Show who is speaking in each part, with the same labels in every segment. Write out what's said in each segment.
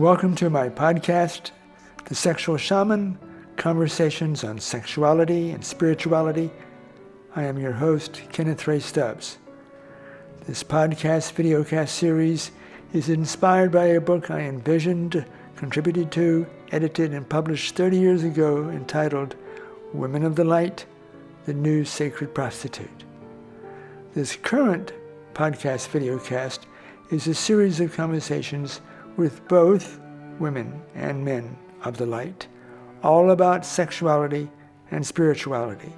Speaker 1: Welcome to my podcast, The Sexual Shaman, Conversations on Sexuality and Spirituality. I am your host, Kenneth Ray Stubbs. This podcast-videocast series is inspired by a book I envisioned, contributed to, edited, and published 30 years ago entitled Women of the Light, the New Sacred Prostitute. This current podcast-videocast is a series of conversations with both women and men of the light, all about sexuality and spirituality.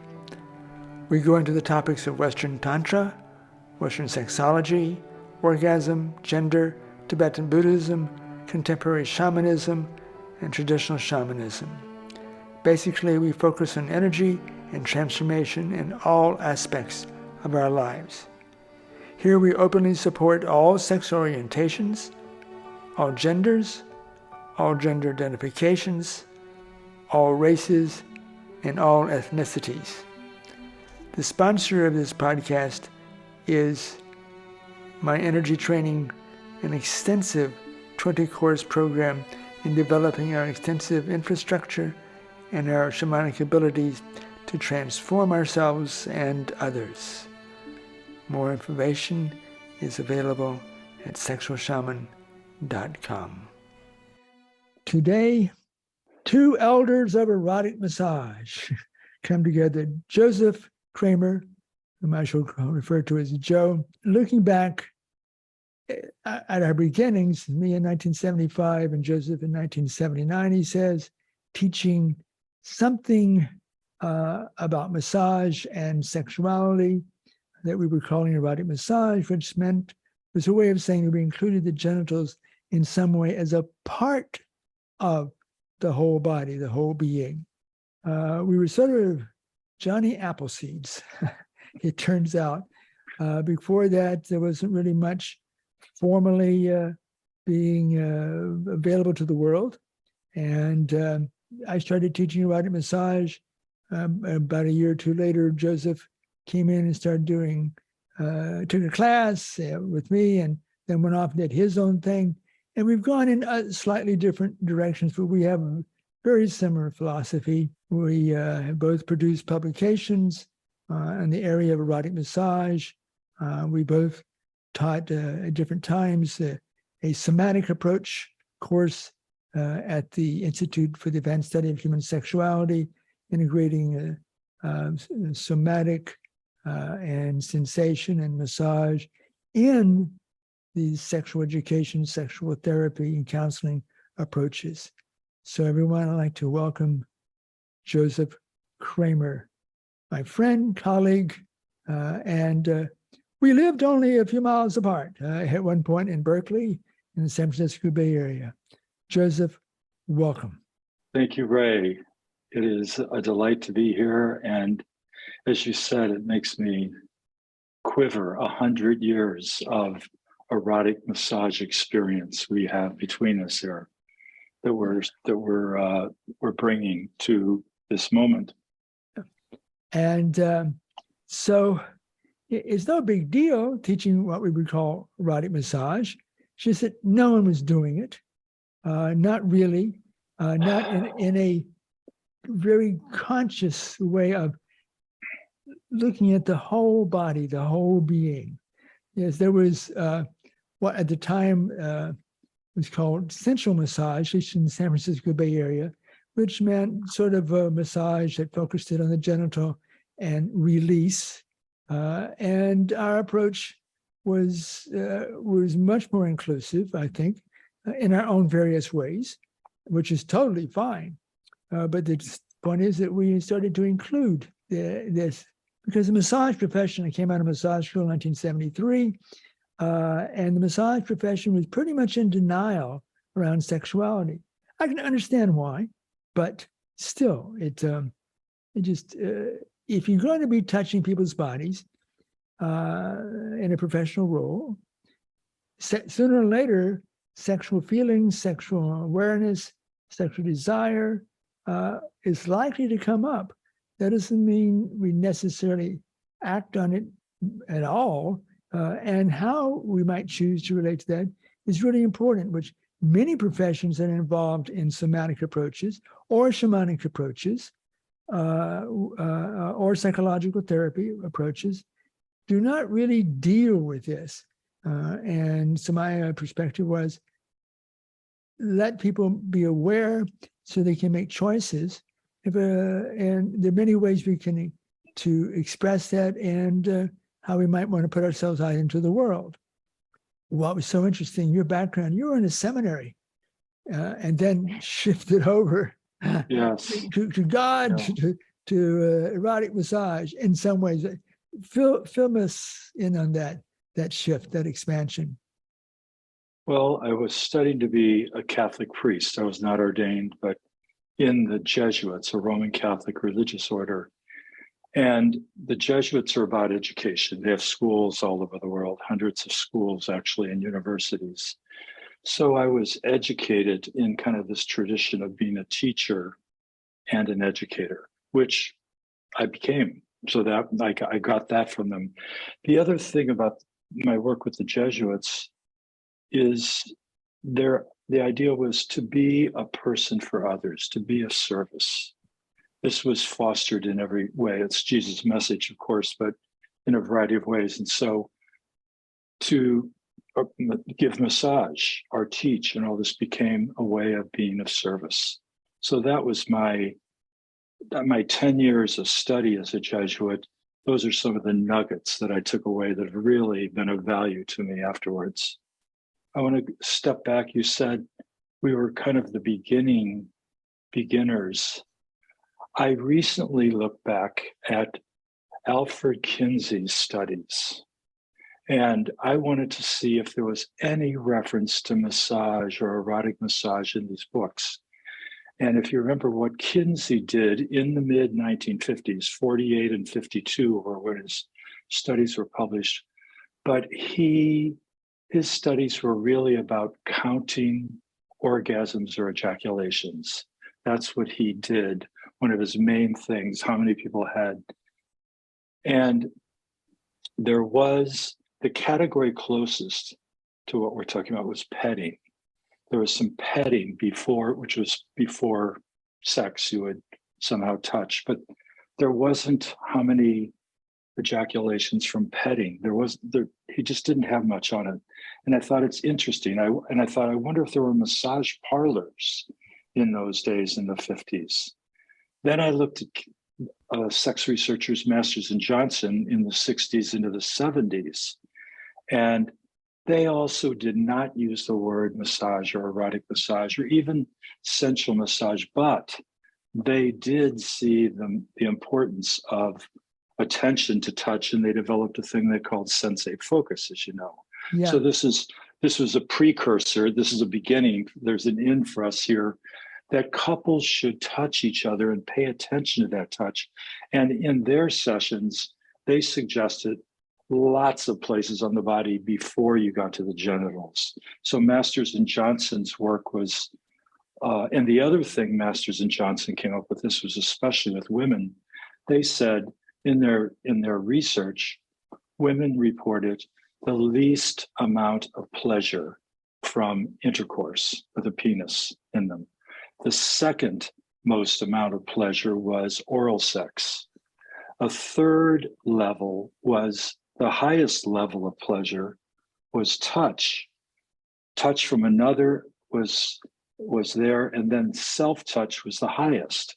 Speaker 1: We go into the topics of Western Tantra, Western sexology, orgasm, gender, Tibetan Buddhism, contemporary shamanism, and traditional shamanism. Basically, we focus on energy and transformation in all aspects of our lives. Here we openly support all sex orientations, all genders, all gender identifications, all races, and all ethnicities. The sponsor of this podcast is my energy training, an extensive 20-course program in developing our extensive infrastructure and our shamanic abilities to transform ourselves and others. More information is available at sexualshaman.com. Today, two elders of erotic massage come together. Joseph Kramer, whom I shall refer to as Joe, looking back at our beginnings, me in 1975 and Joseph in 1979, he says, teaching something about massage and sexuality that we were calling erotic massage, which was a way of saying we included the genitals in some way as a part of the whole body, the whole being. We were sort of Johnny Appleseeds, it turns out. Before that, there wasn't really much formally being available to the world. And I started teaching erotic massage. About a year or two later, Joseph came in and started took a class with me and then went off and did his own thing. And we've gone in slightly different directions, but we have a very similar philosophy. We have both produced publications in the area of erotic massage. We both taught at different times a somatic approach course at the Institute for the Advanced Study of Human Sexuality, integrating somatic and sensation and massage in these sexual education, sexual therapy, and counseling approaches. So everyone, I'd like to welcome Joseph Kramer, my friend, colleague, and we lived only a few miles apart at one point in Berkeley, in the San Francisco Bay Area. Joseph, welcome.
Speaker 2: Thank you, Ray. It is a delight to be here. And as you said, it makes me quiver 100 years of erotic massage experience we have between us here that we're bringing to this moment.
Speaker 1: And so it's no big deal teaching what we would call erotic massage. It's just that no one was doing it, not really, not in a very conscious way of looking at the whole body, the whole being. Yes, there was what at the time was called sensual massage, at least in the San Francisco Bay Area, which meant sort of a massage that focused it on the genital and release. And our approach was much more inclusive, I think, in our own various ways, which is totally fine. But the point is that we started to include this because the massage profession, I came out of massage school in 1973, and the massage profession was pretty much in denial around sexuality. I can understand why, but still, it just, if you're going to be touching people's bodies in a professional role, sooner or later, sexual feelings, sexual awareness, sexual desire is likely to come up. That doesn't mean we necessarily act on it at all. And how we might choose to relate to that is really important, which many professions that are involved in somatic approaches or shamanic approaches or psychological therapy approaches do not really deal with this. And so my perspective was let people be aware so they can make choices. And there are many ways we can to express that and how we might want to put ourselves out into the world. What was so interesting, your background, you were in a seminary and then shifted over
Speaker 2: Yes.
Speaker 1: to God, to erotic massage in some ways. Fill us in on that shift, that expansion.
Speaker 2: Well, I was studying to be a Catholic priest. I was not ordained, but in the Jesuits, a Roman Catholic religious order. And the Jesuits are about education. They have schools all over the world, hundreds of schools actually, and universities. So I was educated in kind of this tradition of being a teacher and an educator, which I became. So that I got that from them. The other thing about my work with the Jesuits is the idea was to be a person for others, to be of service. This was fostered in every way. It's Jesus' message, of course, but in a variety of ways. And so to give massage or teach and all this became a way of being of service. So that was my 10 years of study as a Jesuit. Those are some of the nuggets that I took away that have really been of value to me afterwards. I want to step back. You said we were kind of the beginners. I recently looked back at Alfred Kinsey's studies, and I wanted to see if there was any reference to massage or erotic massage in these books. And if you remember what Kinsey did in the mid-1950s, 48 and 52, or when his studies were published, but his studies were really about counting orgasms or ejaculations. That's what he did. One of his main things, how many people had. And there was the category closest to what we're talking about was petting. There was some petting before, which was before sex, you would somehow touch, but there wasn't how many ejaculations from petting. He just didn't have much on it. And I thought it's interesting. I wonder if there were massage parlors in those days in the 50s. Then I looked at sex researchers, Masters and Johnson in the 60s into the 70s. And they also did not use the word massage or erotic massage or even sensual massage, but they did see the importance of attention to touch, and they developed a thing they called sensate focus, as you know. Yeah. So this was a precursor. This is a beginning. There's an in for us here that couples should touch each other and pay attention to that touch. And in their sessions, they suggested lots of places on the body before you got to the genitals. So Masters and Johnson's work was, and the other thing Masters and Johnson came up with, this was especially with women, they said in their research, women reported the least amount of pleasure from intercourse with a penis in them. The second most amount of pleasure was oral sex. A third level was the highest level of pleasure was touch. Touch from another was there, and then self-touch was the highest.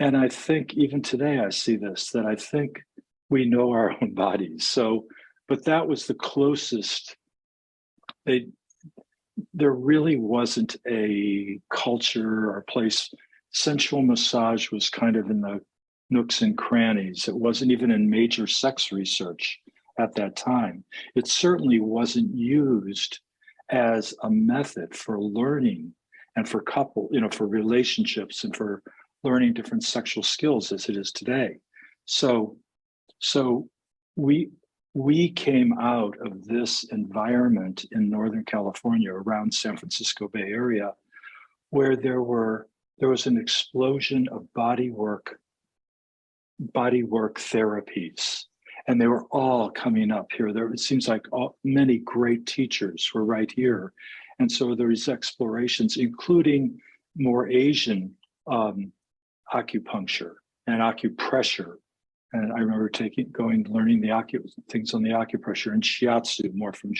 Speaker 2: And I think even today I see this, that I think we know our own bodies. So, but that was the closest. There really wasn't a culture or place. Sensual massage was kind of in the nooks and crannies. It wasn't even in major sex research at that time. It certainly wasn't used as a method for learning and for for relationships and for learning different sexual skills as it is today. So we came out of this environment in Northern California around San Francisco Bay Area, where there was an explosion of bodywork therapies, and they were all coming up here. It seems like many great teachers were right here, And so there's explorations, including more Asian acupuncture and acupressure. And I remember learning things on the acupressure and shiatsu, more from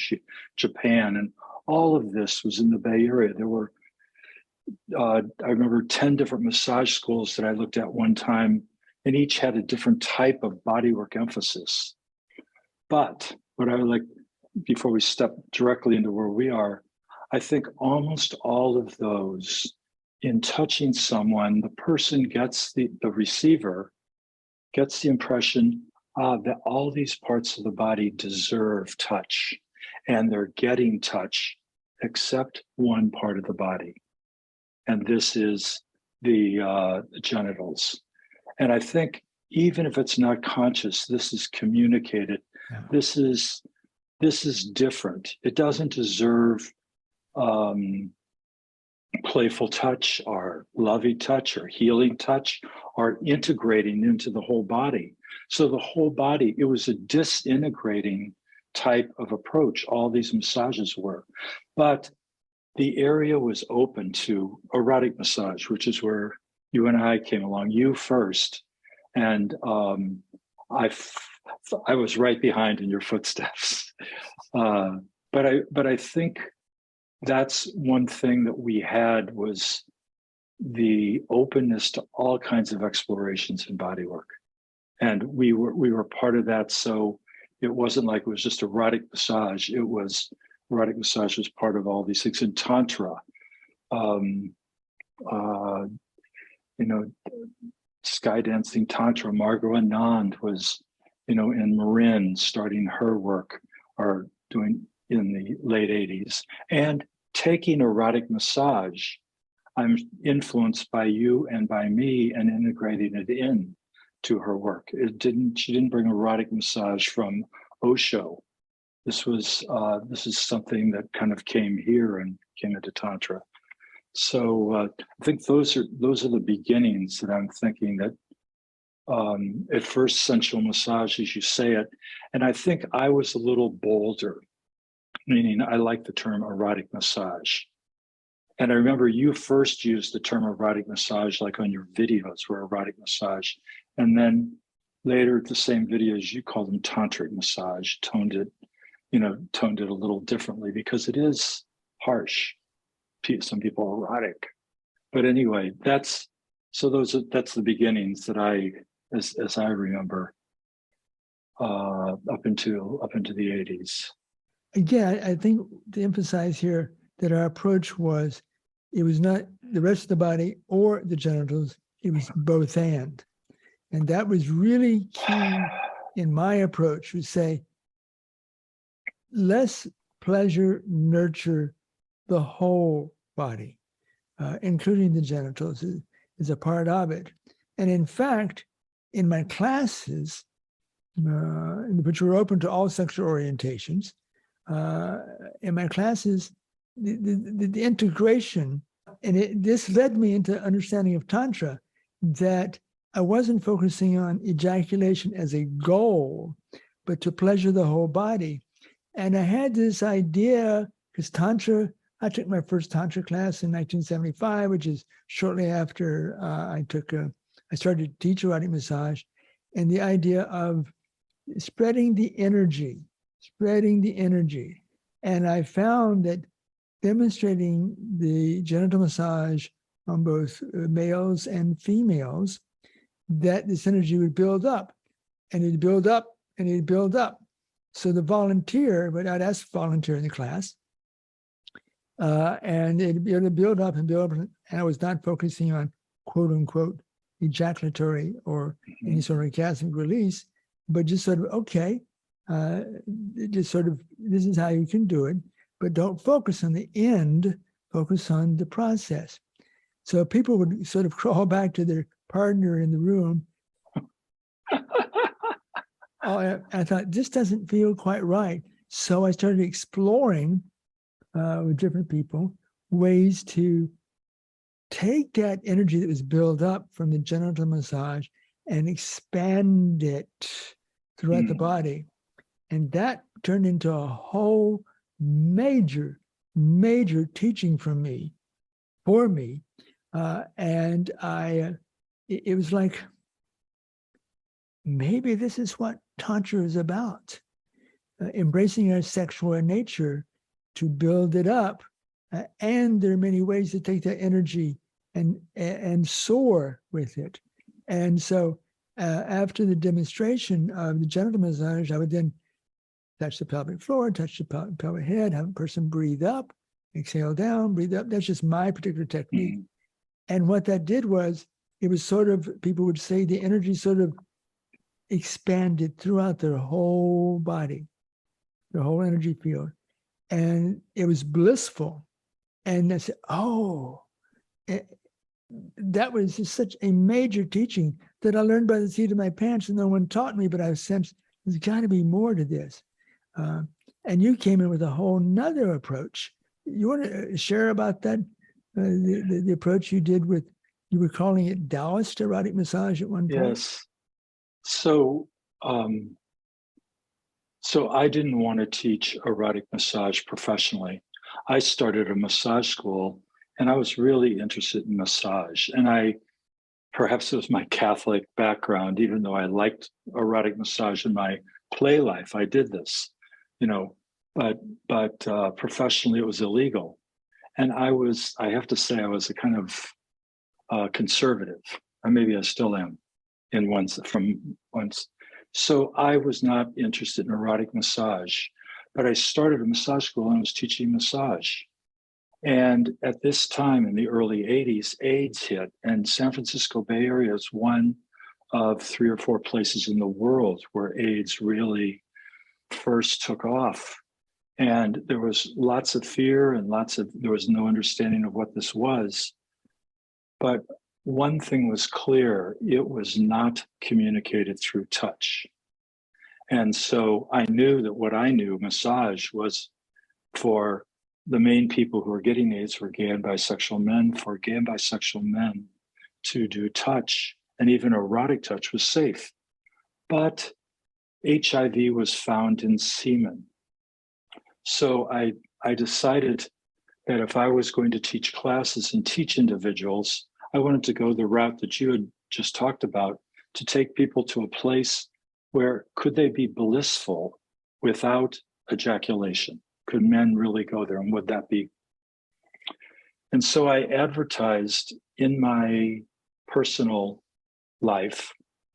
Speaker 2: Japan. And all of this was in the Bay Area. There were, I remember 10 different massage schools that I looked at one time, and each had a different type of bodywork emphasis. But what I would like, before we step directly into where we are, I think almost all of those, in touching someone, the person gets, the receiver gets the impression that all these parts of the body deserve touch, and they're getting touch except one part of the body. And this is the genitals. And I think even if it's not conscious, this is communicated.
Speaker 1: Yeah.
Speaker 2: This is different. It doesn't deserve playful touch or lovey touch or healing touch or integrating into the whole body. So the whole body, it was a disintegrating type of approach. All these massages were, but the area was open to erotic massage, which is where you and I came along, you first. And I was right behind in your footsteps. But I think that's one thing that we had, was the openness to all kinds of explorations in bodywork. And we were part of that. So it wasn't like it was just erotic massage. Erotic massage was part of all these things. In Tantra, sky dancing Tantra, Margot Anand was, in Marin, starting her work, or doing in the late 80s. And taking erotic massage, I'm influenced by you and by me, and integrating it in to her work. She didn't bring erotic massage from Osho. This is something that kind of came here and came into Tantra. So I think those are the beginnings that I'm thinking that at first sensual massage, as you say it. And I think I was a little bolder, meaning I like the term erotic massage. And I remember you first used the term erotic massage, like on your videos were erotic massage. And then later, the same videos, you called them tantric massage, toned it a little differently, because it is harsh. Some people are erotic. But anyway, that's the beginnings that as I remember, up into the 80s.
Speaker 1: Again, I think to emphasize here that our approach was, it was not the rest of the body or the genitals, it was both and. And that was really key in my approach, would say, less pleasure, nurture the whole body, including the genitals is a part of it. And in fact, in my classes, which were open to all sexual orientations, in my classes, the integration, and this led me into understanding of Tantra, that I wasn't focusing on ejaculation as a goal, but to pleasure the whole body. And I had this idea, because Tantra, I took my first Tantra class in 1975, which is shortly after I started to teach erotic massage, and the idea of spreading the energy. And I found that demonstrating the genital massage on both males and females, that this energy would build up, and it'd build up, and it'd build up. So the volunteer, but I'd ask volunteer in the class, and it'd build up and build up, and I was not focusing on quote unquote ejaculatory or any sort of orgasmic release, but just sort of, okay, this is how you can do it, but don't focus on the end, focus on the process. So people would sort of crawl back to their partner in the room. I thought, this doesn't feel quite right. So I started exploring with different people ways to take that energy that was built up from the genital massage and expand it throughout the body. And that turned into a whole major major teaching for me. And it was like, maybe this is what Tantra is about, embracing our sexual nature to build it up. And there are many ways to take that energy and soar with it. And so after the demonstration of the genital massage, I would then touch the pelvic floor, touch the pelvic head, have a person breathe up, exhale down, breathe up. That's just my particular technique. Mm-hmm. And what that did was, it was sort of, people would say the energy sort of expanded throughout their whole body, their whole energy field. And it was blissful. And I said, that was just such a major teaching that I learned by the seat of my pants, and no one taught me, but I sensed there's got to be more to this. And you came in with a whole nother approach. You want to share about that? The approach you did with, you were calling it Taoist erotic massage at one point?
Speaker 2: Yes. So I didn't want to teach erotic massage professionally. I started a massage school, and I was really interested in massage. And perhaps it was my Catholic background, even though I liked erotic massage in my play life, I did this, but professionally it was illegal. And I have to say, I was a kind of conservative, or maybe I still am from once. So I was not interested in erotic massage, but I started a massage school and I was teaching massage. And at this time in the early 80s, AIDS hit, and San Francisco Bay Area is one of 3 or 4 places in the world where AIDS really first took off. And there was lots of fear and there was no understanding of what this was. But one thing was clear: it was not communicated through touch. And so I knew that what I knew, massage, was for the main people who were getting AIDS were gay and bisexual men. For gay and bisexual men to do touch, and even erotic touch, was safe. But HIV was found in semen. So I decided that if I was going to teach classes and teach individuals, I wanted to go the route that you had just talked about, to take people to a place where could they be blissful without ejaculation? Could men really go there, and would that be? And so I advertised in my personal life.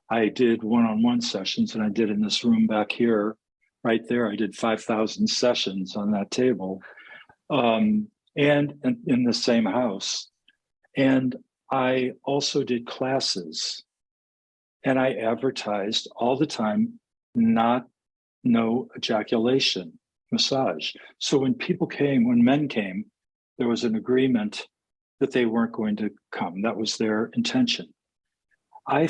Speaker 2: I did one-on-one sessions, and I did in this room back here, right there. I did 5,000 sessions on that table, and in the same house. And I also did classes, and I advertised all the time, no ejaculation massage. So when men came, there was an agreement that they weren't going to come. That was their intention. I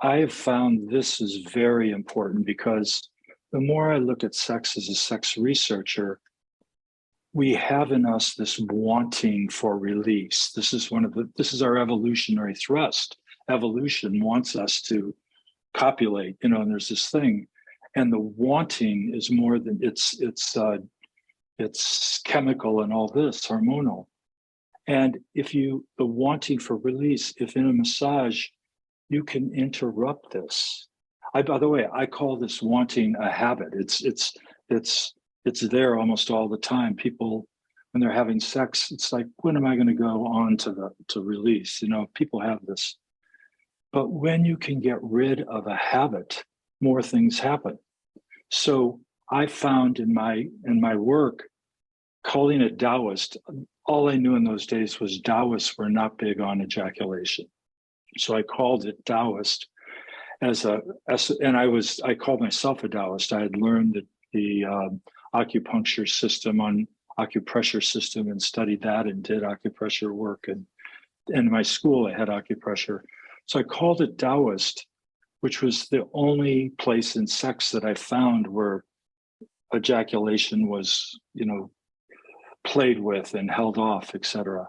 Speaker 2: have found this is very important, because the more I look at sex as a sex researcher, we have in us this wanting for release. This is our evolutionary thrust. Evolution wants us to copulate, and there's this thing. And the wanting is more than it's chemical and all this, hormonal. And the wanting for release, if in a massage, you can interrupt this. By the way, I call this wanting a habit. It's there almost all the time. People, when they're having sex, it's like, when am I going to go on to release? People have this. But when you can get rid of a habit, more things happen. So I found in my work, calling it Taoist, all I knew in those days was Taoists were not big on ejaculation. So I called it Taoist and I called myself a Taoist. I had learned the acupuncture system acupressure system and studied that and did acupressure work. And in my school, I had acupressure. So I called it Taoist, which was the only place in sex that I found where ejaculation was, played with and held off, etc.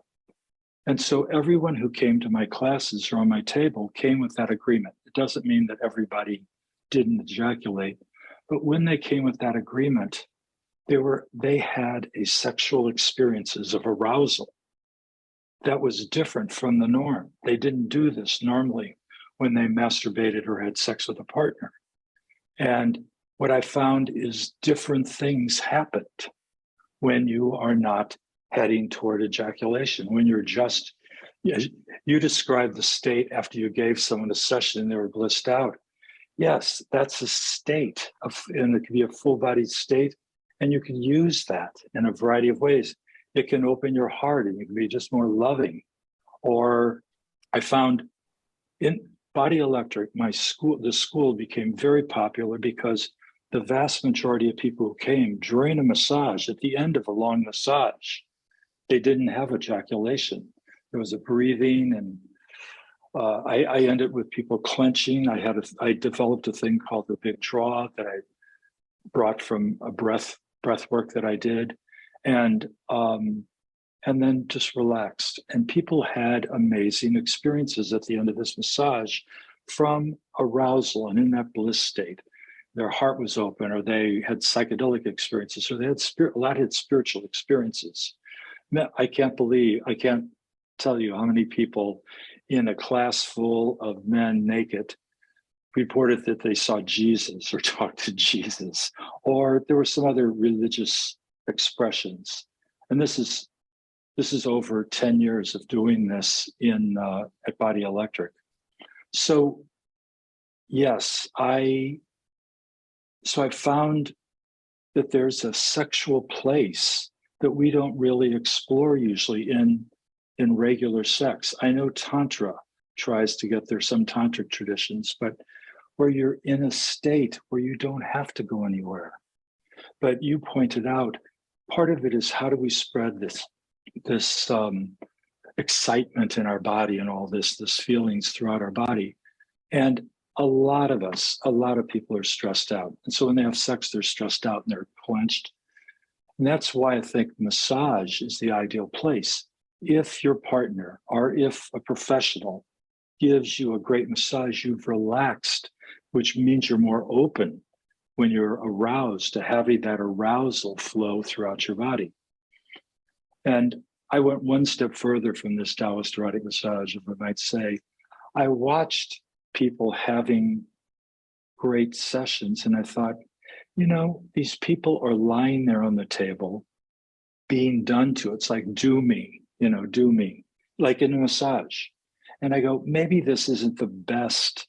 Speaker 2: And so everyone who came to my classes or on my table came with that agreement. It doesn't mean that everybody didn't ejaculate, but when they came with that agreement, they had a sexual experiences of arousal that was different from the norm. They didn't do this normally when they masturbated or had sex with a partner. And what I found is different things happened when you are not heading toward ejaculation, when you're just, you described the state after you gave someone a session and they were blissed out. Yes, that's a state and it can be a full body state. And you can use that in a variety of ways. It can open your heart and you can be just more loving. Or I found in Body Electric, the school became very popular because the vast majority of people who came during a massage, at the end of a long massage, they didn't have ejaculation. There was a breathing, and I ended with people clenching. I developed a thing called the big draw that I brought from a breath work that I did, and then just relaxed. And people had amazing experiences at the end of this massage from arousal, and in that bliss state, their heart was open, or they had psychedelic experiences, or they had a lot had spiritual experiences. I can't tell you how many people in a class full of men naked reported that they saw Jesus or talked to Jesus, or there were some other religious expressions. And this is over 10 years of doing this at Body Electric. So yes, I found that there's a sexual place that we don't really explore usually in regular sex. I know Tantra tries to get there, some Tantric traditions, but where you're in a state where you don't have to go anywhere. But you pointed out, part of it is how do we spread this excitement in our body and all this feelings throughout our body. And a lot of people are stressed out. And so when they have sex, they're stressed out and they're clenched. And that's why I think massage is the ideal place. If your partner or if a professional gives you a great massage, you've relaxed, which means you're more open when you're aroused to having that arousal flow throughout your body. And I went one step further from this Taoist erotic massage, if I might say. I watched people having great sessions, and I thought, these people are lying there on the table being done to. It's like, do me, like in a massage. And I go, maybe this isn't the best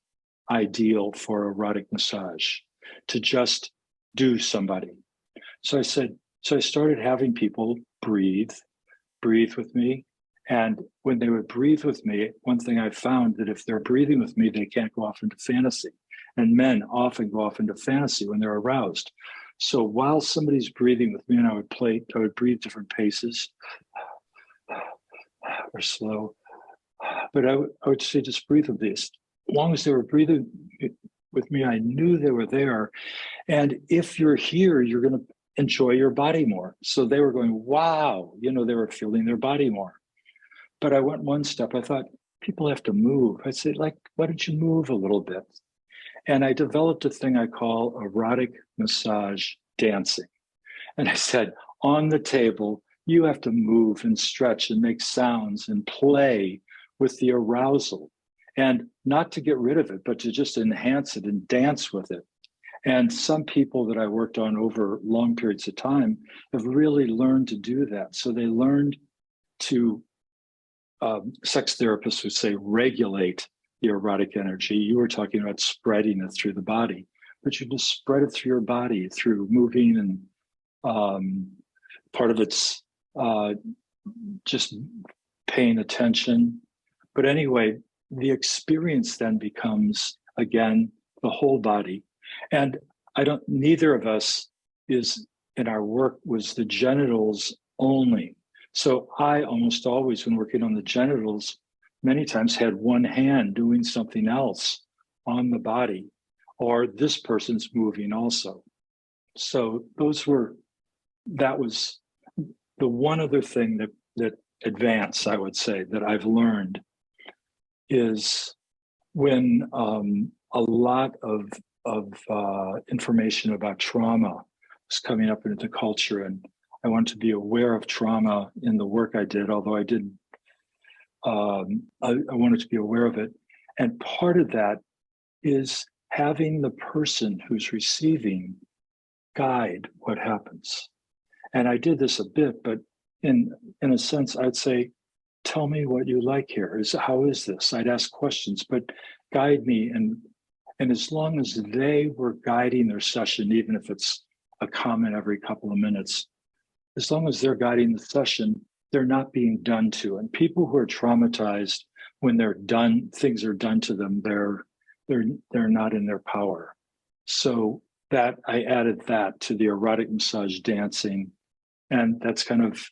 Speaker 2: ideal for erotic massage, to just do somebody. So I started having people breathe with me. And when they would breathe with me, one thing I found that if they're breathing with me, they can't go off into fantasy. And men often go off into fantasy when they're aroused. So while somebody's breathing with me, and I would breathe different paces or slow, but I would say, just breathe with this. As long as they were breathing with me, I knew they were there. And if you're here, you're going to enjoy your body more. So they were going, wow, they were feeling their body more. But I went one step. I thought, people have to move. I said, why don't you move a little bit? And I developed a thing I call erotic massage dancing. And I said, on the table, you have to move and stretch and make sounds and play with the arousal. And not to get rid of it, but to just enhance it and dance with it. And some people that I worked on over long periods of time have really learned to do that. So they learned to, sex therapists would say, regulate the erotic energy. You were talking about spreading it through the body, but you just spread it through your body through moving, and part of it's just paying attention. But anyway, the experience then becomes, again, the whole body. And neither of us is in our work was the genitals only. So I almost always, when working on the genitals, many times had one hand doing something else on the body, or this person's moving also. So that was the one other thing that advanced, I would say, that I've learned is when a lot of information about trauma was coming up into the culture, and I wanted to be aware of trauma in the work I did, although I didn't. I wanted to be aware of it. And part of that is having the person who's receiving guide what happens. And I did this a bit, but in a sense, I'd say, tell me what you like here. How is this? I'd ask questions, but guide me. And as long as they were guiding their session, even if it's a comment every couple of minutes, as long as they're guiding the session, they're not being done to. And people who are traumatized, when they're done, things are done to them, they're not in their power. So that I added that to the erotic massage dancing. And that's kind of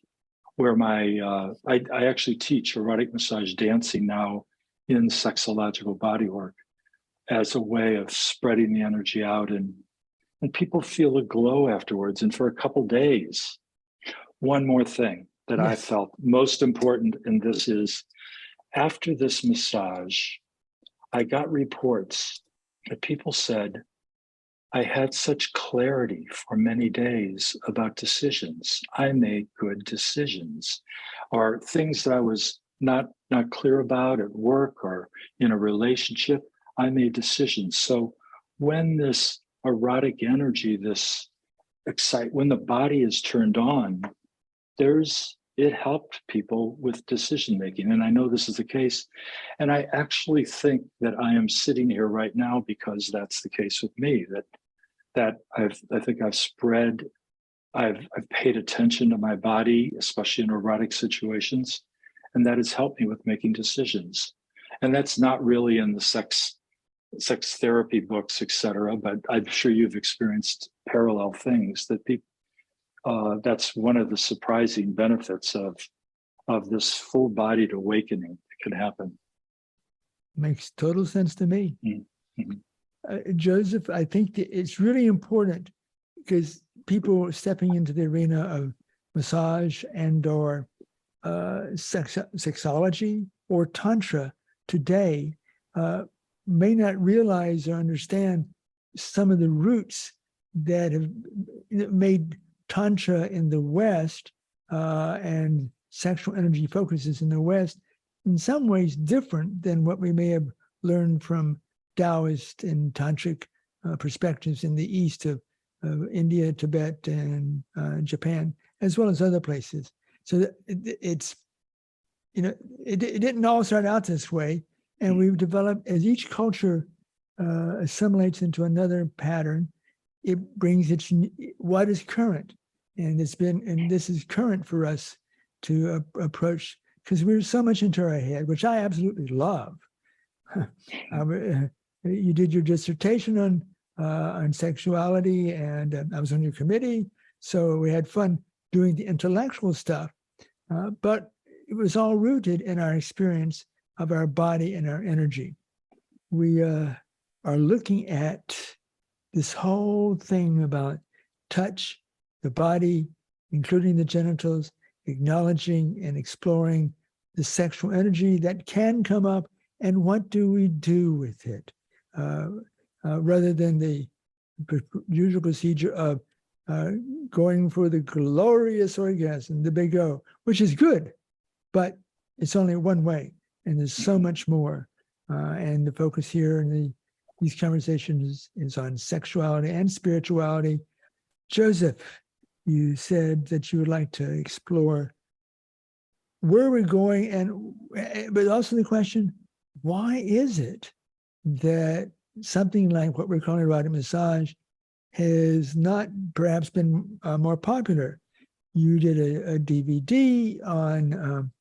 Speaker 2: where my, I actually teach erotic massage dancing now in Sexological Bodywork as a way of spreading the energy out, and people feel a glow afterwards. And for a couple days, one more thing that I felt most important, and this is, after this massage, I got reports that people said, I had such clarity for many days about decisions. I made good decisions, or things that I was not clear about at work or in a relationship. I made decisions. So when this erotic energy, when the body is turned on, it helped people with decision making. And I know this is the case. And I actually think that I am sitting here right now because that's the case with me, that I think I've paid attention to my body, especially in erotic situations, and that has helped me with making decisions. And that's not really in the sex therapy books, etc., but I'm sure you've experienced parallel things that people. That's one of the surprising benefits of this full-bodied awakening that can happen.
Speaker 1: Makes total sense to me.
Speaker 2: Mm-hmm.
Speaker 1: Joseph, I think that it's really important, because people stepping into the arena of massage and or sexology or tantra today may not realize or understand some of the roots that have made Tantra in the West and sexual energy focuses in the West in some ways different than what we may have learned from Taoist and Tantric perspectives in the East of India, Tibet, and Japan, as well as other places. So it didn't all start out this way. And we've developed, as each culture assimilates into another pattern, it brings what is current. And this is current for us to approach, because we're so much into our head, which I absolutely love. You did your dissertation on sexuality, and I was on your committee, so we had fun doing the intellectual stuff. But it was all rooted in our experience of our body and our energy. We are looking at this whole thing about touch, the body, including the genitals, acknowledging and exploring the sexual energy that can come up, and what do we do with it, rather than the usual procedure of going for the glorious orgasm, the big O, which is good, but it's only one way, and there's so much more. And the focus here in these conversations is on sexuality and spirituality. Joseph, you said that you would like to explore where we're going, but also the question, why is it that something like what we're calling erotic massage has not perhaps been more popular? You did a DVD on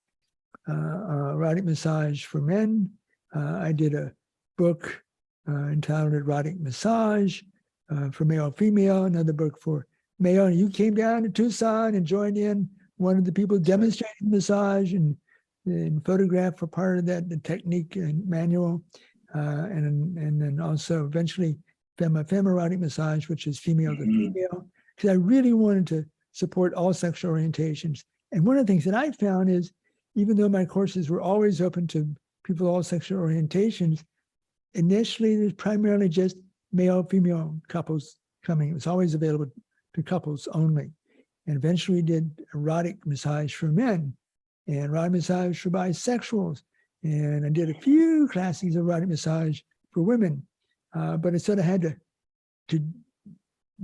Speaker 1: erotic massage for men. I did a book entitled Erotic Massage for Male Female, another book for male. And you came down to Tucson and joined in, one of the people demonstrating massage and photographed for part of that, the technique and manual. And then also eventually erotic massage, which is female to female, because I really wanted to support all sexual orientations. And one of the things that I found is, even though my courses were always open to people of all sexual orientations, initially there's primarily just male-female couples coming. It was always available to couples only. And eventually did erotic massage for men and erotic massage for bisexuals. And I did a few classes of erotic massage for women. But I sort of had to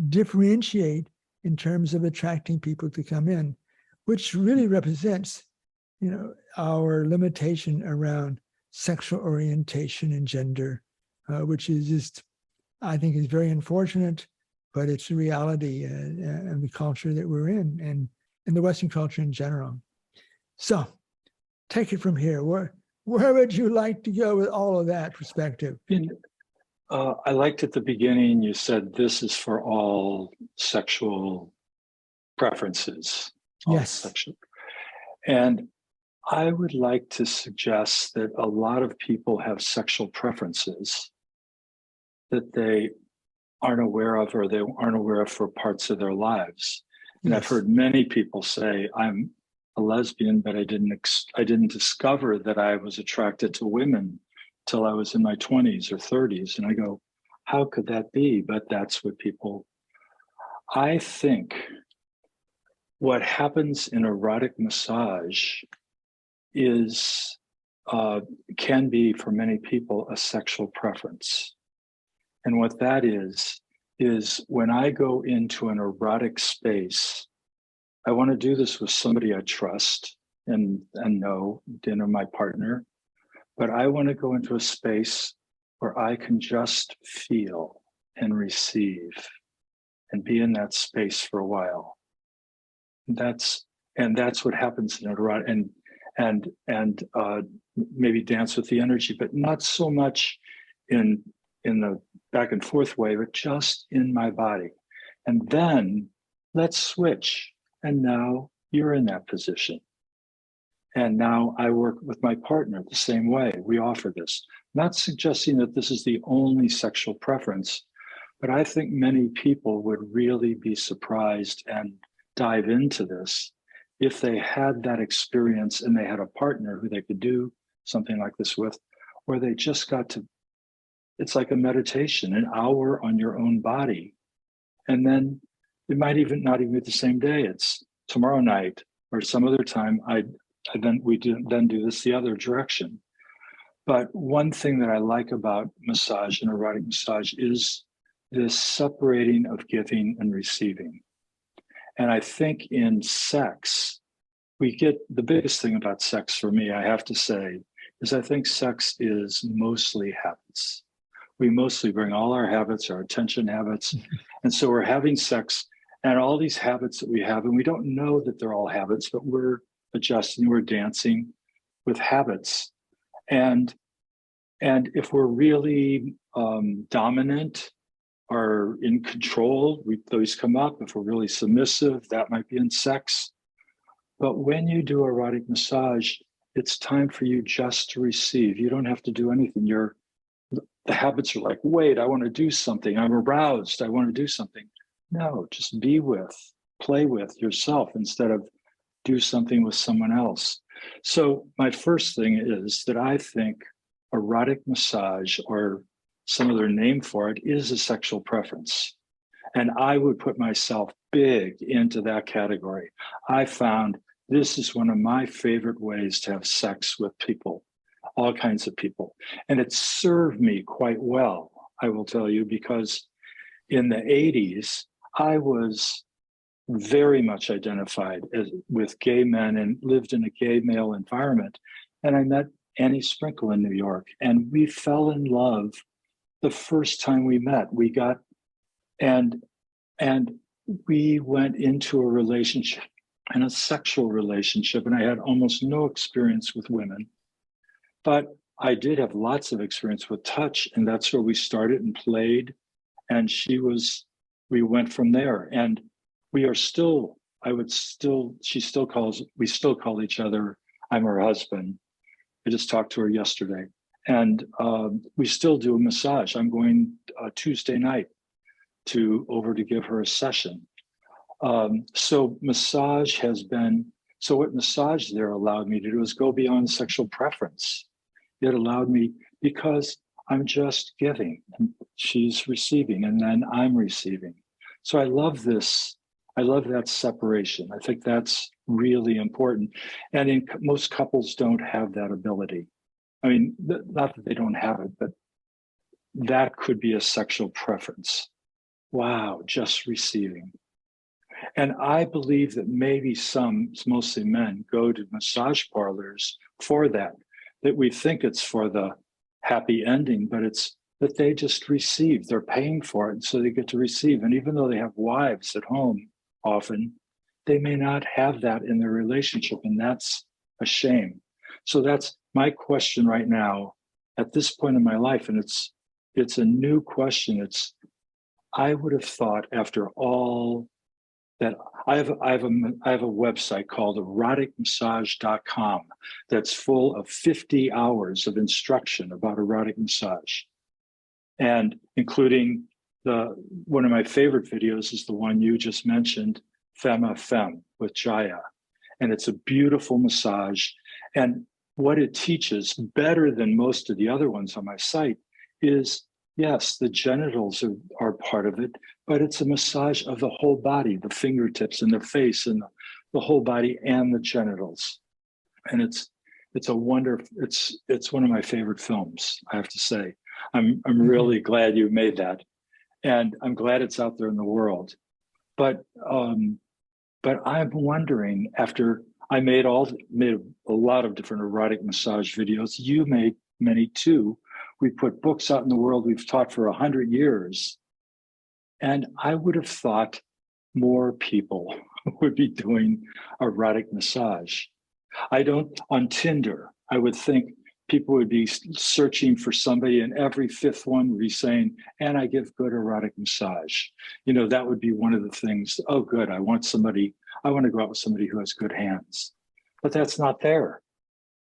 Speaker 1: differentiate in terms of attracting people to come in, which really represents, our limitation around sexual orientation and gender, which is just, I think, is very unfortunate, but it's the reality and the culture that we're in, and in the Western culture in general. So take it from here. Where would you like to go with all of that perspective?
Speaker 2: I liked at the beginning, you said this is for all sexual preferences.
Speaker 1: Yes.
Speaker 2: Sexual. And I would like to suggest that a lot of people have sexual preferences that they aren't aware of, or they aren't aware of for parts of their lives. And
Speaker 1: Yes.
Speaker 2: I've heard many people say, I'm a lesbian, but I didn't discover that I was attracted to women till I was in my 20s or 30s. And I go, how could that be? But that's what I think what happens in erotic massage is, can be for many people a sexual preference. And what that is when I go into an erotic space, I want to do this with somebody I trust and know, my partner. But I want to go into a space where I can just feel and receive and be in that space for a while. That's what happens in erotic, and maybe dance with the energy, but not so much in the back and forth way, but just in my body. And then let's switch. And now you're in that position. And now I work with my partner the same way. We offer this, not suggesting that this is the only sexual preference, but I think many people would really be surprised and dive into this if they had that experience and they had a partner who they could do something like this with, or they just got to, it's like a meditation, an hour on your own body. And then it might even not even be the same day. It's tomorrow night or some other time. We do this the other direction. But one thing that I like about massage and erotic massage is this separating of giving and receiving. And I think in sex, the biggest thing about sex for me, I have to say, is I think sex is mostly habits. We mostly bring all our habits, our attention habits. And so we're having sex and all these habits that we have, and we don't know that they're all habits, but we're adjusting, we're dancing with habits. And if we're really dominant or in control, those come up. If we're really submissive, that might be in sex. But when you do erotic massage, it's time for you just to receive. You don't have to do anything. The habits are like, wait, I want to do something. I'm aroused. I want to do something. No, just be with, play with yourself instead of do something with someone else. So my first thing is that I think erotic massage, or some other name for it, is a sexual preference. And I would put myself big into that category. I found this is one of my favorite ways to have sex with people, all kinds of people. And it served me quite well, I will tell you, because in the 80s, I was very much identified with gay men and lived in a gay male environment. And I met Annie Sprinkle in New York, and we fell in love the first time we met. And we went into a relationship, and a sexual relationship, and I had almost no experience with women. But I did have lots of experience with touch, and that's where we started and played. And we went from there. And we still call each other, I'm her husband. I just talked to her yesterday. And we still do a massage. I'm going Tuesday night over to give her a session. So what massage there allowed me to do is go beyond sexual preference. It allowed me, because I'm just giving and she's receiving, and then I'm receiving. So I love this I love that separation. I think that's really important. And most couples don't have that ability. I mean, not that they don't have it, but that could be a sexual preference. Wow, just receiving. And I believe that maybe some, mostly men, go to massage parlors for that, that we think it's for the happy ending, but it's that they just receive. They're paying for it, so they get to receive. And even though they have wives at home, often, they may not have that in their relationship, and that's a shame. So that's my question right now at this point in my life, and it's a new question. I would have thought after all that I have a website called eroticmassage.com that's full of 50 hours of instruction about erotic massage, and including one of my favorite videos is the one you just mentioned, Femme Femme with Jaya. And it's a beautiful massage. And what it teaches better than most of the other ones on my site is, yes, the genitals are part of it, but it's a massage of the whole body, the fingertips and the face and the whole body and the genitals. And it's a wonderful, it's one of my favorite films, I have to say. I'm really glad you made that. And I'm glad it's out there in the world. But I'm wondering, after I made a lot of different erotic massage videos, you made many too. We put books out in the world. We've taught for 100 years. And I would have thought more people would be doing erotic massage. On Tinder, I would think people would be searching for somebody, and every fifth one would be saying, and I give good erotic massage. You know, that would be one of the things. Oh, good. I want to go out with somebody who has good hands. But that's not there.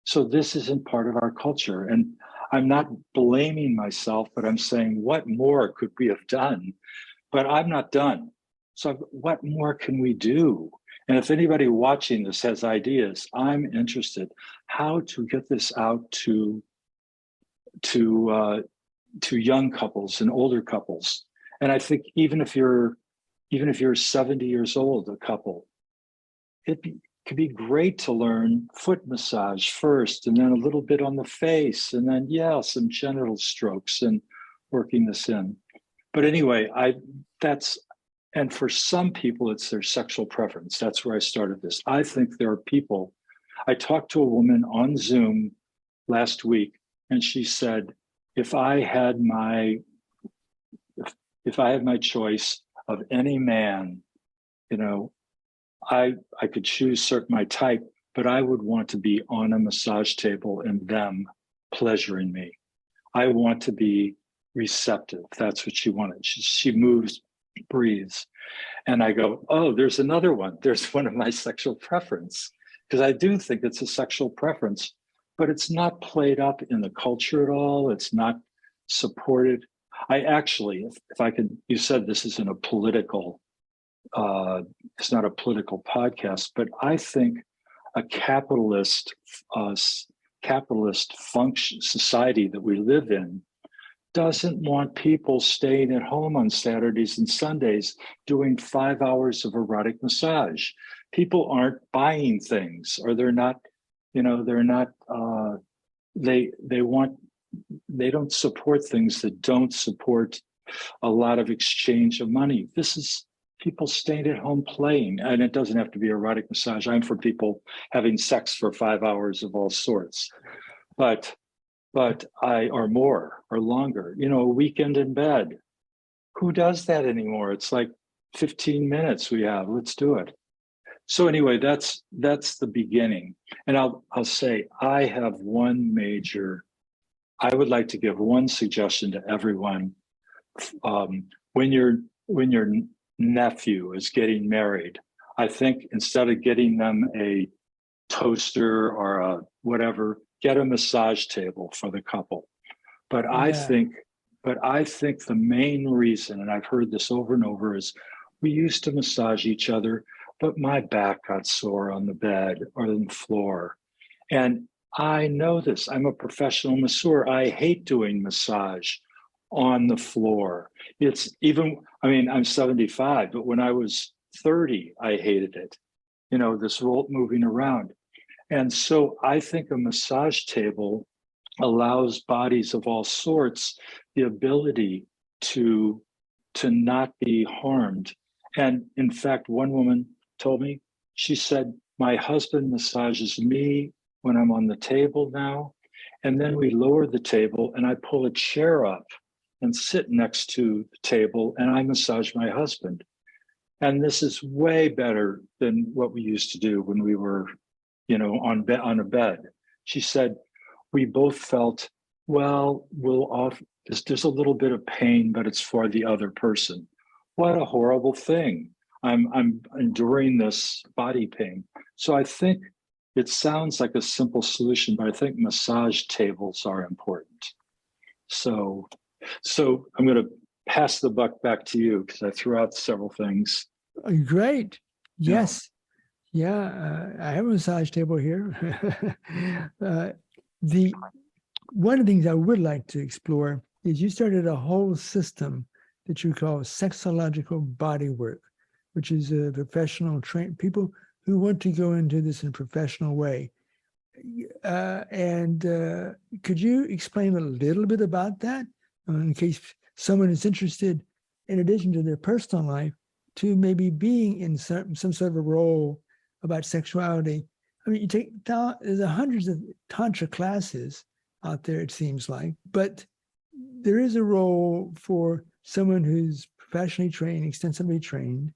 Speaker 2: So this isn't part of our culture. And I'm not blaming myself, but I'm saying, what more could we have done? But I'm not done. So what more can we do? And if anybody watching this has ideas, I'm interested how to get this out to young couples and older couples. And I think even if you're 70 years old, a couple, it could be great to learn foot massage first, and then a little bit on the face, and then some genital strokes and working this in. But anyway, and for some people, it's their sexual preference. That's where I started this. I think there are people. I talked to a woman on Zoom last week, and she said, if I had my choice of any man, you know, I could choose my type, but I would want to be on a massage table and them pleasuring me. I want to be receptive. That's what she wanted. She moves, breathes. And I go, oh, there's another one. There's one of my sexual preference. Because I do think it's a sexual preference, but it's not played up in the culture at all. It's not supported. I actually, if I could, you said this isn't a political, it's not a political podcast, but I think a capitalist function society that we live in doesn't want people staying at home on Saturdays and Sundays doing 5 hours of erotic massage. People aren't buying things, or they don't support things that don't support a lot of exchange of money. This is people staying at home playing, and it doesn't have to be erotic massage. I'm for people having sex for 5 hours of all sorts, but or more or longer, a weekend in bed. Who does that anymore? It's like 15 minutes we have, let's do it. So anyway, that's the beginning. And I'll say, I would like to give one suggestion to everyone. When your nephew is getting married, I think instead of getting them a toaster or a whatever, get a massage table for the couple. But I think the main reason, and I've heard this over and over, is we used to massage each other, but my back got sore on the bed or on the floor. And I know this. I'm a professional masseur. I hate doing massage on the floor. I'm 75, but when I was 30, I hated it. You know, this moving around. And so I think a massage table allows bodies of all sorts the ability to not be harmed. And in fact, one woman told me, she said, my husband massages me when I'm on the table now. And then we lower the table and I pull a chair up and sit next to the table and I massage my husband. And this is way better than what we used to do when we were, you know, on a bed. She said, we both felt, well, there's a little bit of pain, but it's for the other person. What a horrible thing. I'm enduring this body pain. So I think it sounds like a simple solution, but I think massage tables are important. So I'm going to pass the buck back to you because I threw out several things.
Speaker 1: Great. Yes. Yeah. I have a massage table here. One of the things I would like to explore is you started a whole system that you call Sexological Bodywork, which is a professional people who want to go into this in a professional way. Could you explain a little bit about that in case someone is interested, in addition to their personal life, to maybe being in some sort of a role about sexuality? I mean, there's hundreds of Tantra classes out there, it seems like, but there is a role for someone who's professionally trained, extensively trained,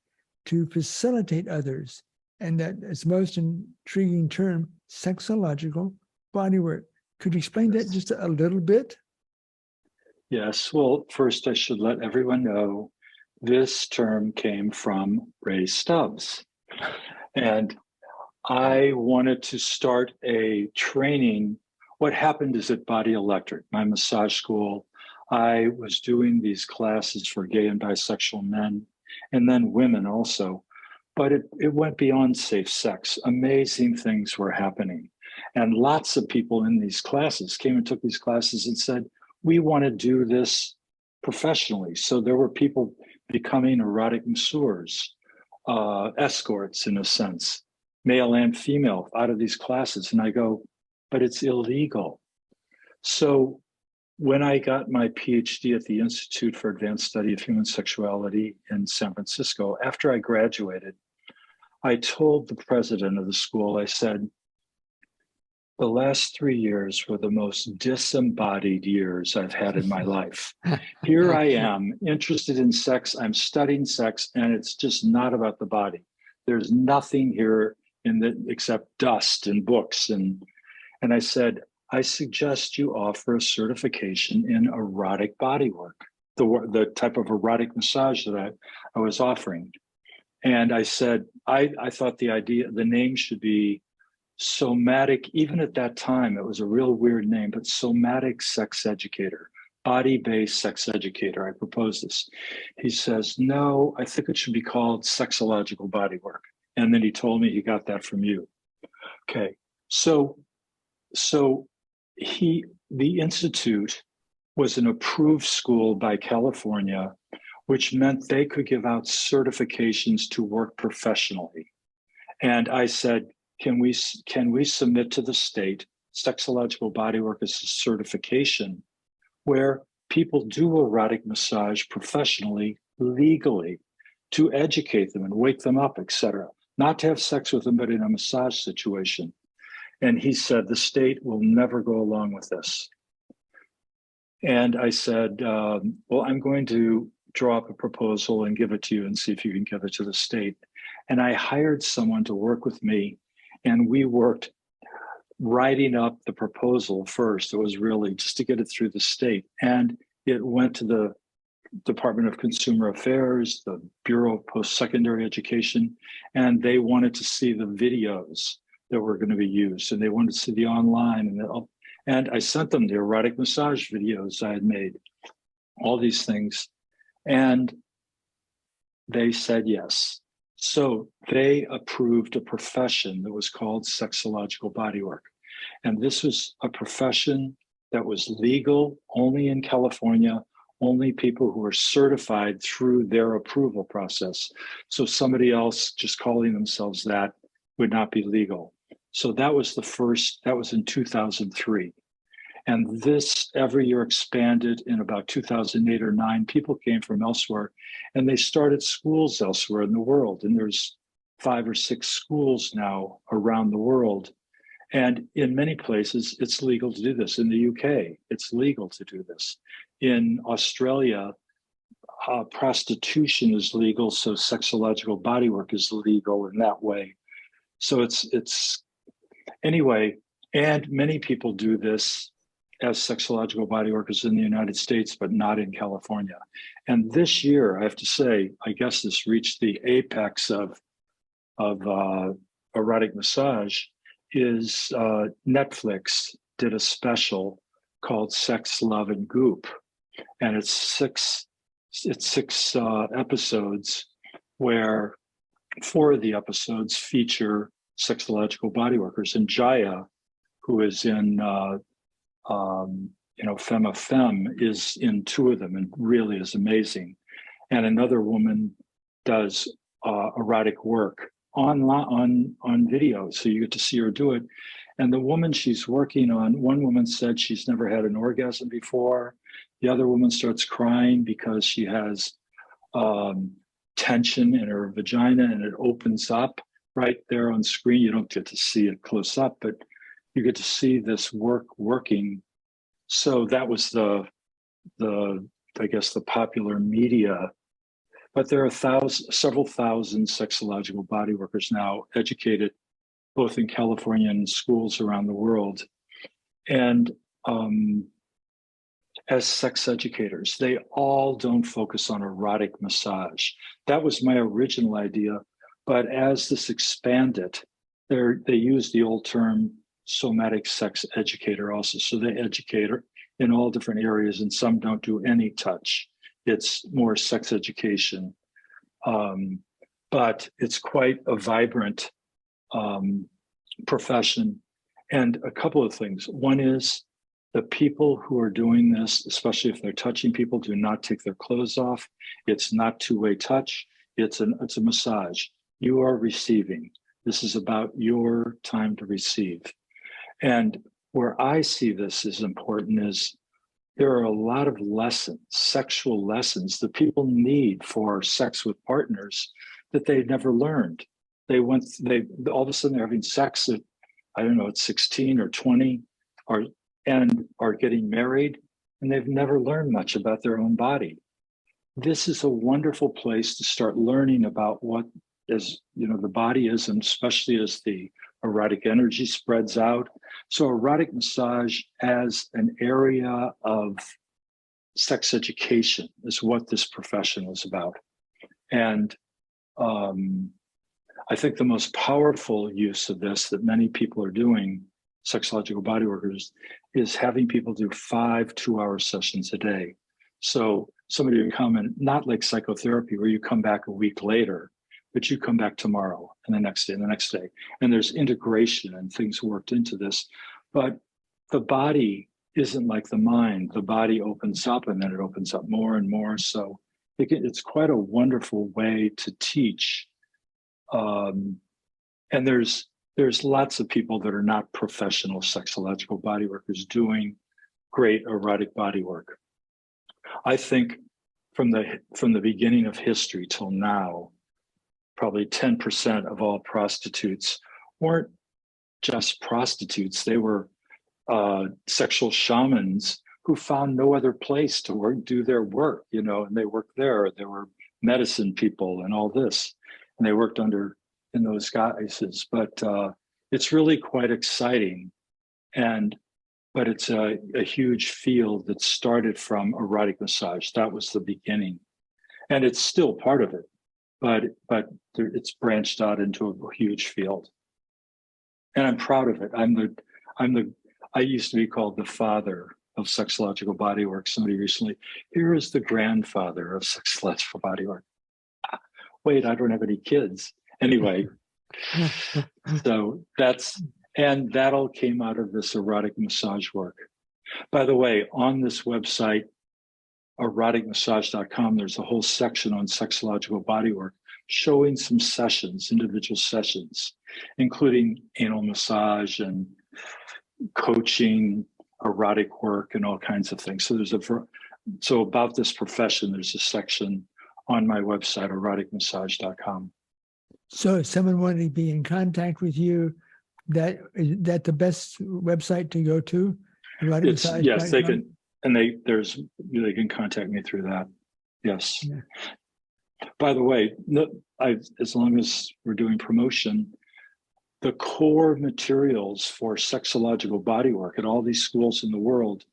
Speaker 1: to facilitate others. And that is the most intriguing term, sexological bodywork. Could you explain that just a little bit?
Speaker 2: Yes. Well, first I should let everyone know this term came from Ray Stubbs. And I wanted to start a training. What happened is at Body Electric, my massage school, I was doing these classes for gay and bisexual men and then women also. But it went beyond safe sex. Amazing things were happening. And lots of people in these classes came and took these classes and said, we want to do this professionally. So there were people becoming erotic masseurs, escorts in a sense, male and female, out of these classes. And I go, but it's illegal. So when I got my PhD at the Institute for Advanced Study of Human Sexuality in San Francisco, after I graduated, I told the president of the school, I said, the last 3 years were the most disembodied years I've had in my life. Here I am, interested in sex, I'm studying sex, and it's just not about the body. There's nothing here except dust and books. And I said, I suggest you offer a certification in erotic bodywork, the type of erotic massage that I was offering. And I said, I thought the name should be somatic. Even at that time, it was a real weird name, but somatic sex educator, body-based sex educator. I proposed this. He says, no, I think it should be called sexological bodywork. And then he told me he got that from you. Okay, so the Institute was an approved school by California, which meant they could give out certifications to work professionally. And I said, can we submit to the state Sexological Bodywork as a certification where people do erotic massage professionally, legally, to educate them and wake them up, etc. Not to have sex with them, but in a massage situation. And he said, the state will never go along with this. And I said, well, I'm going to draw up a proposal and give it to you and see if you can give it to the state. And I hired someone to work with me, and we worked writing up the proposal first. It was really just to get it through the state. And it went to the Department of Consumer Affairs, the Bureau of Post-Secondary Education, and they wanted to see the videos that were going to be used, and they wanted to see the online. And I sent them the erotic massage videos I had made, all these things. And they said yes. So they approved a profession that was called sexological bodywork. And this was a profession that was legal only in California, only people who are certified through their approval process. So somebody else just calling themselves that would not be legal. So that was that was in 2003. And this every year expanded. In about 2008 or 9, people came from elsewhere and they started schools elsewhere in the world. And there's 5 or 6 schools now around the world. And in many places, it's legal to do this. In the UK, it's legal to do this. In Australia, prostitution is legal, so sexological bodywork is legal in that way. So it's anyway, and many people do this as sexological bodyworkers in the United States, but not in California. And this year, I have to say, I guess this reached the apex of erotic massage. Is Netflix did a special called Sex, Love, and Goop. And it's six episodes where 4 of the episodes feature sexological bodyworkers. And Jaya, who is in Femme of Femme, is in 2 of them and really is amazing. And another woman does erotic work on video, so you get to see her do it. And the woman she's working on, one woman said she's never had an orgasm before. The other woman starts crying because she has tension in her vagina, and it opens up right there on screen. You don't get to see it close up, but you get to see this working. So that was the I guess the popular media. But there are several thousand sexological bodyworkers now educated, both in California and in schools around the world. And as sex educators, they all don't focus on erotic massage. That was my original idea. But as this expanded, they use the old term somatic sex educator also. So they educate in all different areas, and some don't do any touch. It's more sex education. But it's quite a vibrant profession. And a couple of things. One is the people who are doing this, especially if they're touching people, do not take their clothes off. It's not two-way touch. It's a massage. You are receiving. This is about your time to receive. And where I see this as important is there are a lot of lessons, sexual lessons that people need for sex with partners that they've never learned. All of a sudden they're having sex at, I don't know, at 16 or 20, and are getting married, and they've never learned much about their own body. This is a wonderful place to start learning about what the body is, and especially as the erotic energy spreads out. So erotic massage as an area of sex education is what this profession is about. And I think the most powerful use of this that many people are doing, sexological bodyworkers, is having people do 5 2-hour sessions a day. So somebody would come in, not like psychotherapy where you come back a week later, but you come back tomorrow and the next day and the next day. And there's integration and things worked into this. But the body isn't like the mind. The body opens up and then it opens up more and more. So it's quite a wonderful way to teach. And there's lots of people that are not professional sexological bodyworkers doing great erotic bodywork. I think from the beginning of history till now, probably 10% of all prostitutes weren't just prostitutes. They were sexual shamans who found no other place to do their work, and they worked there. There were medicine people and all this, and they worked in those guises. But it's really quite exciting. But it's a huge field that started from erotic massage. That was the beginning. And it's still part of it. But it's branched out into a huge field, and I'm proud of it. I used to be called the father of sexological bodywork. Somebody recently, here is the grandfather of sexological bodywork. Wait, I don't have any kids. Anyway, so that all came out of this erotic massage work. By the way, on this website, eroticmassage.com, there's a whole section on sexological bodywork showing some sessions, individual sessions, including anal massage and coaching, erotic work, and all kinds of things. So about this profession, there's a section on my website, eroticmassage.com.
Speaker 1: So if someone wanted to be in contact with you, is that the best website to go to?
Speaker 2: Yes, they can, and they can contact me through that. Yes.
Speaker 1: Yeah.
Speaker 2: By the way, as long as we're doing promotion, the core materials for sexological bodywork at all these schools in the world,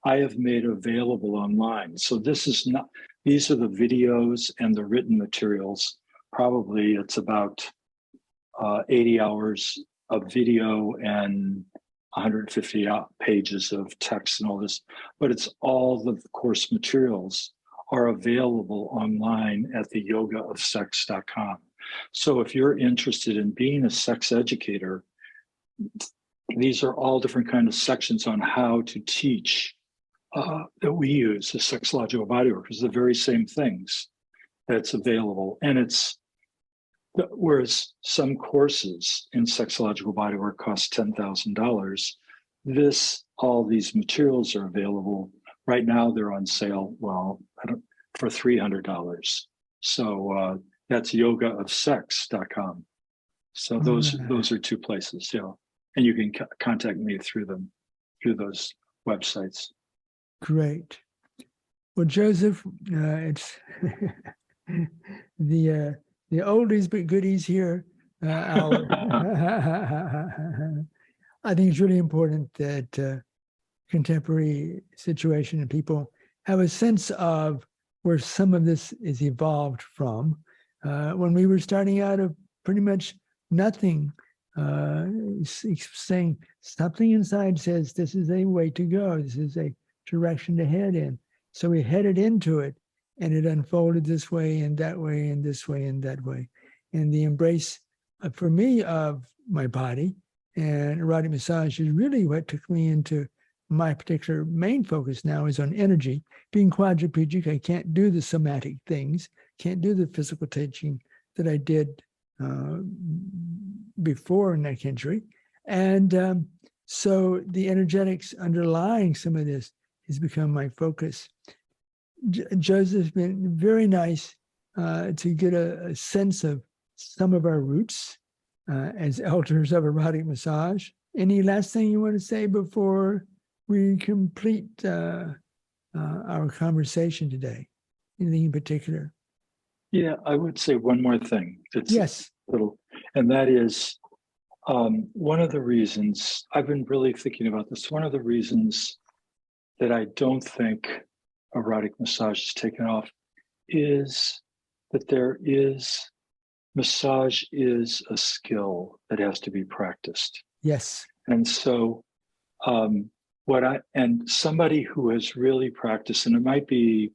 Speaker 2: I have made available online. So these are the videos and the written materials. Probably it's about 80 hours of video and 150 pages of text and all this, but it's all the course materials are available online at the yogaofsex.com. So if you're interested in being a sex educator, these are all different kinds of sections on how to teach that we use as sexological bodywork. It's the very same things that's available. And whereas some courses in sexological bodywork cost $10,000, all these materials are available. Right now they're on sale, for $300. So that's yogaofsex.com. So those are two places, and you can contact me through those websites.
Speaker 1: Great. Well, Joseph, it's the oldies but goodies here. I think it's really important that contemporary situation and people have a sense of where some of this is evolved from. When we were starting out of pretty much nothing, saying something inside says this is a way to go, this is a direction to head in. So we headed into it, and it unfolded this way and that way and this way and that way. And the embrace for me of my body and erotic massage is really what took me into my particular main focus now is on energy. Being quadriplegic, I can't do the somatic things, can't do the physical teaching that I did before neck injury. And so the energetics underlying some of this has become my focus. Joseph's been very nice to get a sense of some of our roots as elders of erotic massage. Any last thing you want to say before we complete our conversation today? Anything in particular?
Speaker 2: Yeah, I would say one more thing.
Speaker 1: Yes.
Speaker 2: And that is one of the reasons I've been really thinking about this. One of the reasons that I don't think erotic massage is taken off is that massage is a skill that has to be practiced.
Speaker 1: Yes.
Speaker 2: And so somebody who has really practiced, and it might be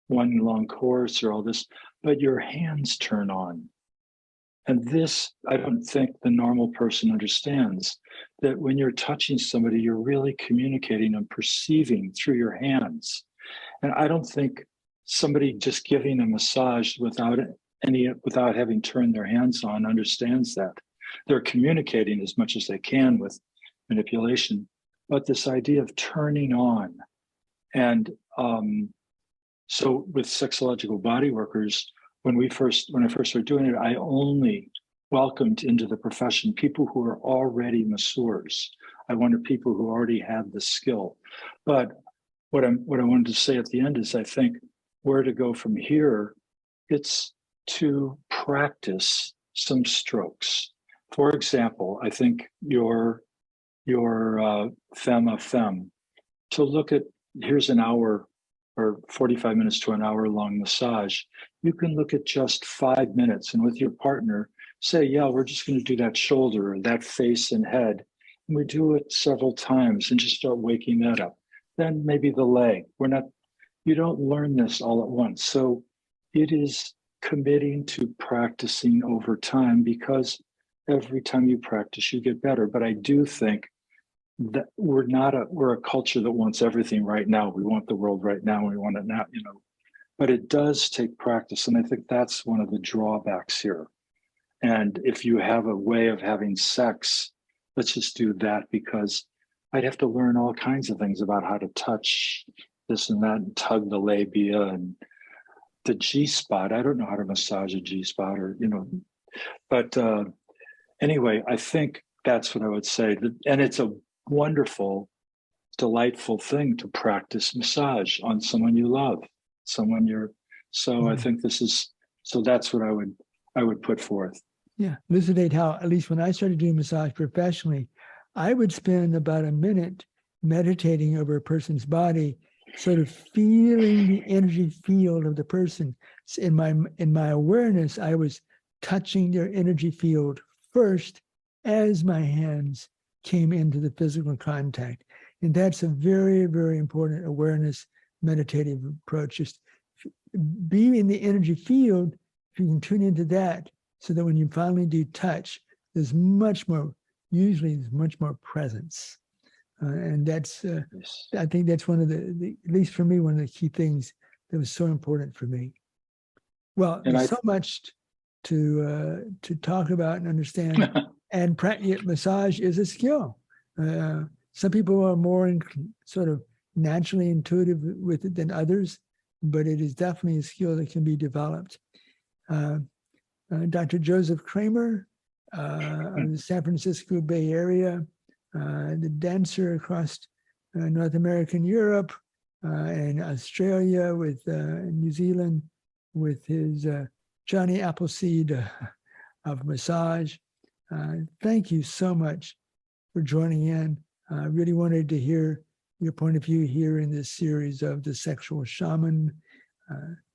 Speaker 2: one long course or all this, but your hands turn on. And this, I don't think the normal person understands, that when you're touching somebody, you're really communicating and perceiving through your hands. And I don't think somebody just giving a massage without having turned their hands on understands that. They're communicating as much as they can with manipulation, but this idea of turning on. And so with sexological bodyworkers, when I first started doing it, I only welcomed into the profession people who are already masseurs. I wanted people who already had the skill. But what I wanted to say at the end is I think where to go from here, it's to practice some strokes. For example, I think your femme a femme, to look at, here's an hour or 45 minutes to an hour long massage. You can look at just 5 minutes and with your partner say, yeah, we're just going to do that shoulder or that face and head. And we do it several times and just start waking that up. Then maybe the leg. You don't learn this all at once. So it is committing to practicing over time, because every time you practice, you get better. But I do think that we're a culture that wants everything right now. We want the world right now. We want it now, but it does take practice. And I think that's one of the drawbacks here. And if you have a way of having sex, let's just do that, because I'd have to learn all kinds of things about how to touch this and that and tug the labia and the G-spot. I don't know how to massage a G-spot but anyway, I think that's what I would say. And it's a wonderful, delightful thing to practice massage on someone you love, I think that's what I would put forth.
Speaker 1: Yeah, elucidate how, at least when I started doing massage professionally, I would spend about a minute meditating over a person's body, sort of feeling the energy field of the person. In my awareness, I was touching their energy field first as my hands came into the physical contact. And that's a very, very important awareness meditative approach. Just be in the energy field, if you can tune into that, so that when you finally do touch, there's much more presence. And that's, I think that's one of the, at least for me, one of the key things that was so important for me. Well, there's so much to talk about and understand. And massage is a skill. Some people are more sort of naturally intuitive with it than others, but it is definitely a skill that can be developed. Dr. Joseph Kramer of the San Francisco Bay Area, the dancer across North America and Europe and Australia with New Zealand with his Johnny Appleseed of massage. Thank you so much for joining in. I really wanted to hear your point of view here in this series of the Sexual Shaman,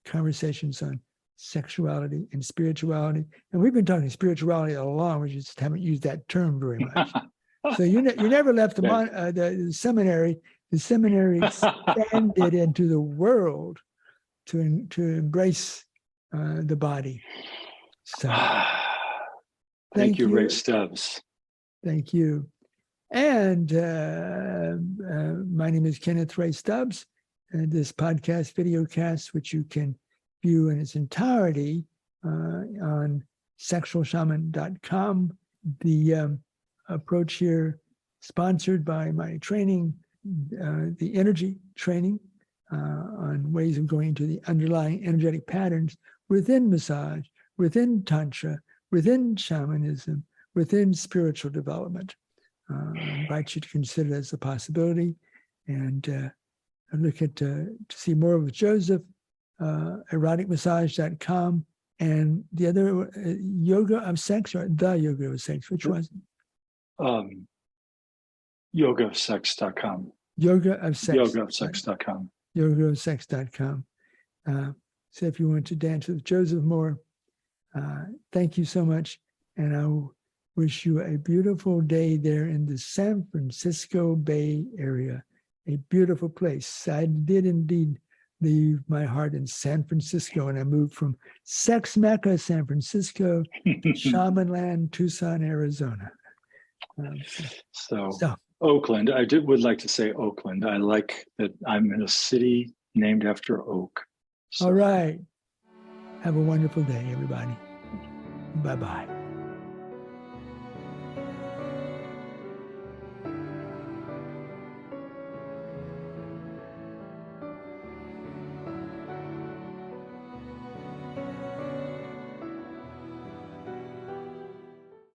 Speaker 1: conversations on sexuality and spirituality. And we've been talking spirituality all along, we just haven't used that term very much. So you never left the seminary. The seminary expanded into the world to embrace the body. So
Speaker 2: thank you, Ray Stubbs.
Speaker 1: Thank you. And my name is Kenneth Ray Stubbs, and this podcast videocast, which you can view in its entirety on sexualshaman.com. The approach here, sponsored by my training, the energy training on ways of going into the underlying energetic patterns within massage, within Tantra, within shamanism, within spiritual development. I invite you to consider it as a possibility, and look at to see more of Joseph, eroticmassage.com, and the other yoga of sex, or the yoga of sex, which was
Speaker 2: yogaofsex.com.
Speaker 1: Yoga of sex.
Speaker 2: Yogaofsex.com.
Speaker 1: Yogaofsex.com. So if you want to dance with Joseph more, thank you so much, and I wish you a beautiful day there in the San Francisco Bay Area, a beautiful place. I did indeed leave my heart in San Francisco, and I moved from Sex Mecca, San Francisco, to Shaman Land, Tucson, Arizona.
Speaker 2: So Oakland, would like to say Oakland. I like that I'm in a city named after oak. So.
Speaker 1: All right. Have a wonderful day, everybody. Bye-bye.